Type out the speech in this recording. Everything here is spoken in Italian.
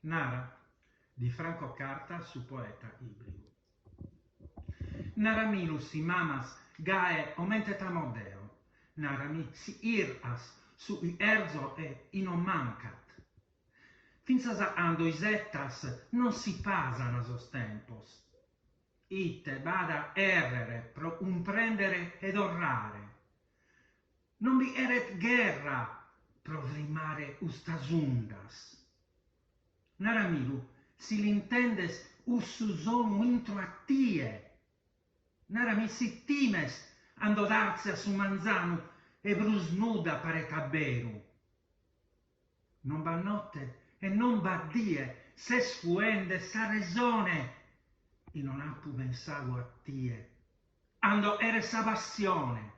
Nara di Franco Carta su poeta ibrido. Narami si mamas gae omente tamodeo, narami si iras su i erzo e non mancat. Finzas ando isettas non si pasan a sos tempos. Ite bada errere, pro prendere ed orrare. Non vi eret guerra, pro rimare ustasundas. Naramilu, si l'intendes ussus homo intro a tie. Narami si times ando darzia su manzanu e brus nuda pare taberu. Non va notte e non va die, se sfuende sa resone, e non appu pensago a tie. Ando ere sa passione,